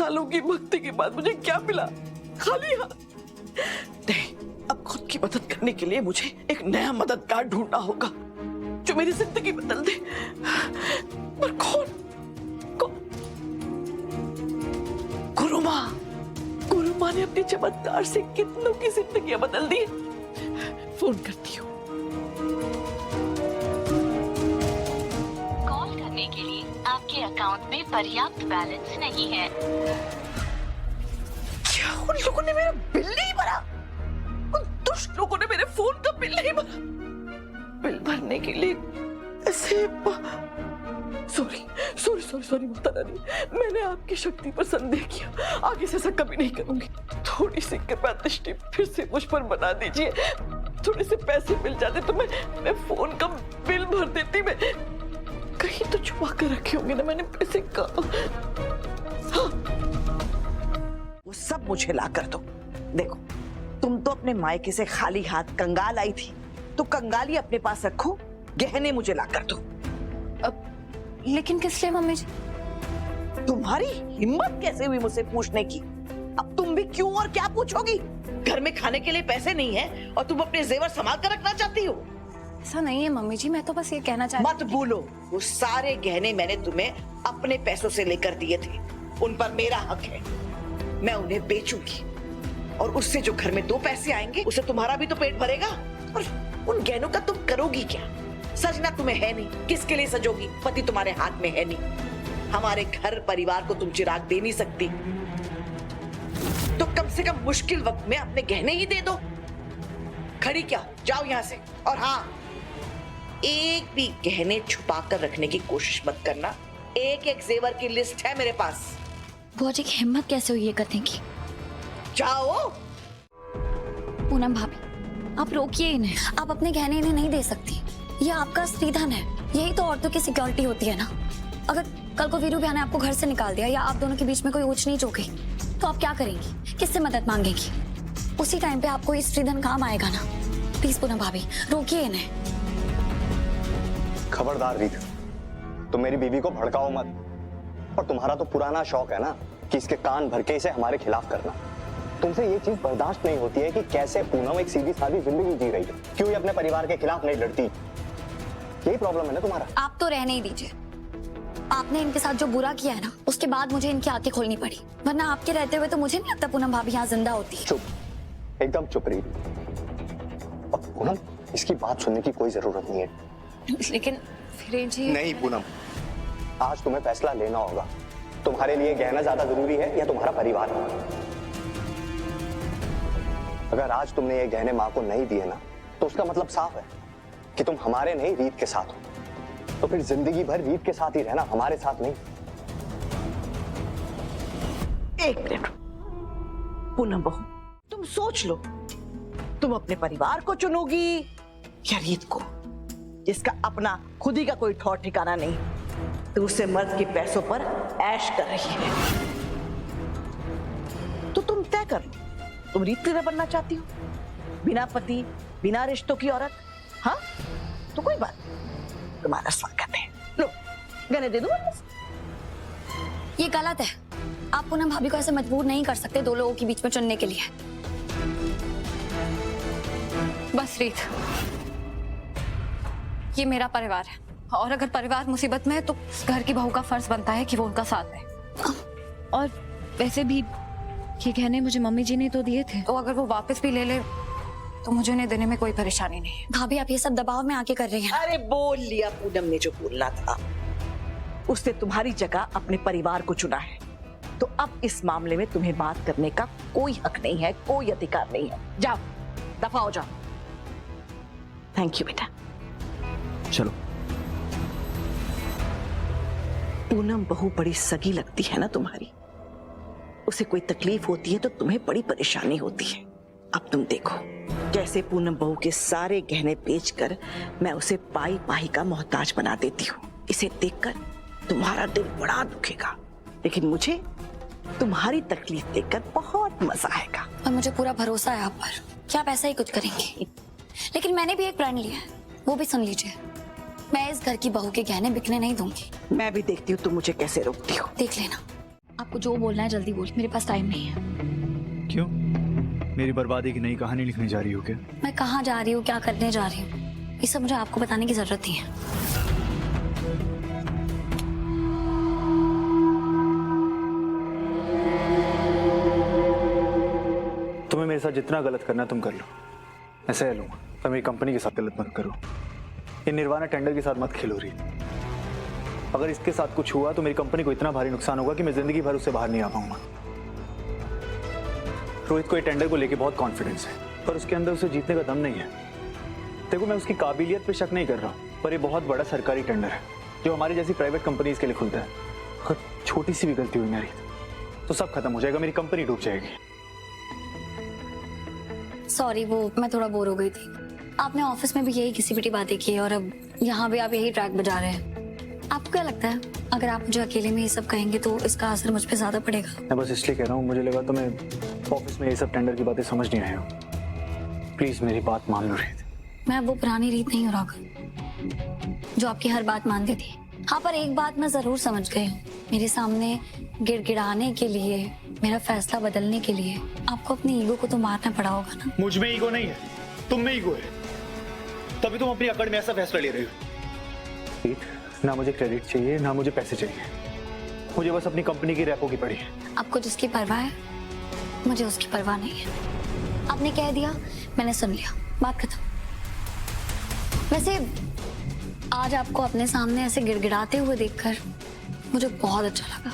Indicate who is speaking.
Speaker 1: सालों की भक्ति के बाद मुझे क्या मिला? खाली हाथ। नहीं, अब खुद की मदद करने के लिए मुझे एक नया मददगार ढूंढना होगा जो मेरी जिंदगी बदल दे। पर कौन? गुरु माँ। गुरु माँ ने अपने चमत्कार से कितनों की जिंदगियां बदल दी। फोन करती हूँ।
Speaker 2: कॉल करने के लिए आपके अकाउंट में पर्याप्त बैलेंस नहीं है।
Speaker 1: क्या उन लोगों ने मेरा बिल नहीं भरा? उन दुष्ट लोगों ने मेरे फोन का बिल नहीं भरा? बिल भरने के लिए ऐसे सॉरी माता रानी, मैंने आपकी शक्ति पर संदेह किया। आगे से ऐसा कभी नहीं करूंगी। थोड़ी सी कृपा दृष्टि फिर से मुझ पर बना दीजिए। थोड़े से पैसे मिल जाते तो मैं फोन का बिल भर देती। मैं कहीं तो छुपा कर रखे होंगे ना मैंने पैसे का। हाँ।
Speaker 3: वो सब मुझे ला कर दो। देखो, तुम तो अपने मायके से खाली हाथ कंगाल आई थी, तो कंगाली अपने पास रखो, गहने मुझे ला कर दो।
Speaker 4: लेकिन किस लिए मम्मी जी?
Speaker 3: तुम्हारी हिम्मत कैसे हुई मुझसे पूछने की? अब तुम भी क्यों और क्या पूछोगी? घर में खाने के लिए पैसे नहीं है और तुम अपने जेवर संभाल कर रखना चाहती हो।
Speaker 4: ऐसा नहीं है मम्मी जी, मैं तो बस ये कहना चाहती
Speaker 3: मत भूलो, वो सारे गहने मैंने तुम्हें अपने पैसों से लेकर दिए थे। उन पर मेरा हक है। मैं उन्हें बेचूंगी और उससे जो घर में 2 पैसे आएंगे उससे तुम्हारा भी तो पेट भरेगा। और उन गहनों का तुम करोगी क्या? सजना तुम्हें है नहीं, किसके लिए सजोगी? पति तुम्हारे हाथ में है नहीं। हमारे घर परिवार को तुम चिराग दे नहीं सकती, तो कम से कम मुश्किल वक्त में अपने गहने ही दे दो। खड़ी क्या हो, जाओ यहाँ से। और हाँ, एक भी गहने छुपा कर रखने की कोशिश मत करना। एक एक जेवर की लिस्ट है मेरे पास।
Speaker 4: बुआ जी की हिम्मत कैसे हुई ये करने की?
Speaker 3: जाओ।
Speaker 4: पूनम भाभी, आप रोकिए इन्हें। आप अपने गहने इन्हें नहीं दे सकती। ये आपका स्त्रीधन है। यही तो औरतों की सिक्योरिटी होती है ना। अगर कल को वीरू भैया ने आपको घर से निकाल दिया या आप दोनों के बीच में कोई ऊंच नीच हो गई, तो आप क्या करेंगी? किससे मदद मांगेंगी? उसी टाइम पे आपको ये स्त्रीधन काम आएगा ना। प्लीज पूनम भाभी, रोकिए इन्हें।
Speaker 5: खबरदार रीत, तुम मेरी बीवी को भड़काओ मत। और तुम्हारा तो पुराना शौक है ना कि इसके कान भर के इसे हमारे खिलाफ करना। तुमसे ये चीज बर्दाश्त नहीं होती है कि कैसे पूनम एक सीधी सादी जिंदगी जी रही है। क्यों ये अपने परिवार के खिलाफ नहीं लड़ती? यही प्रॉब्लम है ना तुम्हारा। आप
Speaker 4: तो रहने ही दीजिए। आपने इनके साथ जो बुरा किया है ना, उसके बाद मुझे इनकी आंखें खोलनी पड़ी। वरना आपके रहते हुए तो मुझे नहीं लगता पूनम भाभी यहाँ जिंदा होती।
Speaker 5: चुप, एकदम चुप रही। और पूनम, इसकी बात सुनने की कोई जरूरत नहीं है।
Speaker 4: लेकिन फिर जी
Speaker 5: नहीं पूनम, आज तुम्हें फैसला लेना होगा। तुम्हारे लिए गहना ज्यादा जरूरी है या तुम्हारा परिवार? अगर आज तुमने ये गहने माँ को नहीं दिए ना, तो उसका मतलब साफ है कि तुम हमारे नहीं, रीत के साथ हो। तो फिर जिंदगी भर रीत के साथ ही रहना, हमारे साथ नहीं।
Speaker 3: एक मिनट पूनम बहू, तुम सोच लो, तुम अपने परिवार को चुनोगी या रीत को, जिसका अपना खुद ही का कोई ठौर ठिकाना नहीं, तो उससे मर्द के पैसों पर ऐश कर रही है। तो तुम तय कर लो, तुम रीत की बनना चाहती हो, बिना पति बिना रिश्तों की औरत? हाँ, तो कोई बात नहीं, तुम्हारा स्वागत है। लो, गहने दे दूं?
Speaker 4: ये गलत है। आप पूनम भाभी को ऐसे मजबूर नहीं कर सकते 2 लोगों के बीच में चुनने के लिए। बस रीत, ये मेरा परिवार है और अगर परिवार मुसीबत में है तो घर की बहू का फर्ज बनता है कि वो उनका साथ दे।
Speaker 6: और वैसे भी ये गहने मुझे मम्मी जी ने तो दिए थे,
Speaker 4: तो अगर वो वापस भी ले ले तो मुझे उन्हें देने में कोई परेशानी नहीं है। भाभी, आप ये सब दबाव में आके कर रही हैं।
Speaker 3: अरे बोल लिया पूनम ने जो बोलना था। उसने तुम्हारी जगह अपने परिवार को चुना है, तो अब इस मामले में तुम्हें बात करने का कोई हक नहीं है, कोई अधिकार नहीं है। जाओ, दफा हो जाओ। थैंक यू बेटा।
Speaker 5: चलो।
Speaker 3: पूनम बहू बड़ी सगी लगती है ना तुम्हारी। उसे कोई तकलीफ होती है तो तुम्हें बड़ी परेशानी होती है। अब तुम देखो, जैसे पूनम बहू के सारे गहने बेचकर मैं उसे पाई पाई का मोहताज बना देती हूँ। इसे देखकर तुम्हारा दिल बड़ा दुखेगा, लेकिन मुझे तुम्हारी तकलीफ देखकर बहुत मजा आएगा।
Speaker 4: और मुझे पूरा भरोसा है आप पर कि आप ऐसा ही कुछ करेंगे। लेकिन मैंने भी एक प्रण लिया है, वो भी सुन लीजिए। मैं इस घर की बहू के गहने बिकने नहीं दूंगी।
Speaker 3: मैं भी देखती हूँ तुम मुझे कैसे रोकती हो।
Speaker 4: देख लेना।
Speaker 3: अब
Speaker 4: आपको जो बोलना है जल्दी बोल, मेरे पास टाइम नहीं है।
Speaker 7: क्यों? मेरी बर्बादी की नई कहानी लिखने जा रही हो क्या?
Speaker 4: मैं कहाँ जा रही हूँ, क्या करने जा रही हूँ, ये सब मुझे आपको बताने की जरूरत नहीं है।
Speaker 7: तुम्हें मेरे साथ जितना गलत करना है तुम कर लो, मैं सह लूंगा, पर मेरी कंपनी के साथ गलत मत करो। ये निर्वाणा टेंडर के साथ मत खेलो रही। अगर इसके साथ कुछ हुआ तो मेरी कंपनी को इतना भारी नुकसान होगा कि मैं जिंदगी भर उससे बाहर नहीं आ पाऊंगा। रोहित को ये टेंडर को लेके बहुत कॉन्फिडेंस है, पर उसके अंदर उसे जीतने का दम नहीं है। देखो, मैं उसकी काबिलियत पे शक नहीं कर रहा, पर ये बहुत बड़ा सरकारी टेंडर है जो हमारी जैसी प्राइवेट कंपनीज के लिए खुलता है। अगर छोटी सी भी गलती हुई मेरी तो सब खत्म हो जाएगा, मेरी कंपनी डूब जाएगी।
Speaker 4: सॉरी, वो मैं थोड़ा बोर हो गई थी। आपने ऑफिस में भी यही घिसी पिटी बातें की और अब यहाँ भी आप यही ट्रैक बजा रहे हैं। आपको क्या लगता है अगर आप मुझे अकेले में ये सब कहेंगे तो इसका असर मुझ पे ज्यादा पड़ेगा?
Speaker 7: मैं बस इसलिए कह रहा हूँ, मुझे लगा तुम्हें ऑफिस में ये सब टेंडर की बातें समझ नहीं आए हो। प्लीज मेरी बात मान लो रीत।
Speaker 4: मैं वो पुरानी रीत नहीं हो रहा जो आपकी हर बात मानती थी। हाँ, पर एक बात मैं जरूर समझ गई हूँ, मेरे सामने गिड़गिड़ाने के लिए, मेरा फैसला बदलने के लिए आपको अपनी ईगो को तो मारना पड़ा होगा ना।
Speaker 7: मुझ में ईगो नहीं है, तुम में ईगो है, तभी तुम अपनी अकड़ में ऐसा फैसला ले रही हो। ना मुझे क्रेडिट चाहिए, ना मुझे पैसे चाहिए, मुझे बस अपनी कंपनी की रैपो की पड़ी है।
Speaker 4: आपको जिसकी परवाह है, मुझे उसकी परवाह नहीं है। आपने कह दिया, मैंने सुन लिया, बात खत्म। वैसे आज आपको अपने सामने ऐसे गिड़गिड़ाते हुए देखकर मुझे बहुत अच्छा लगा।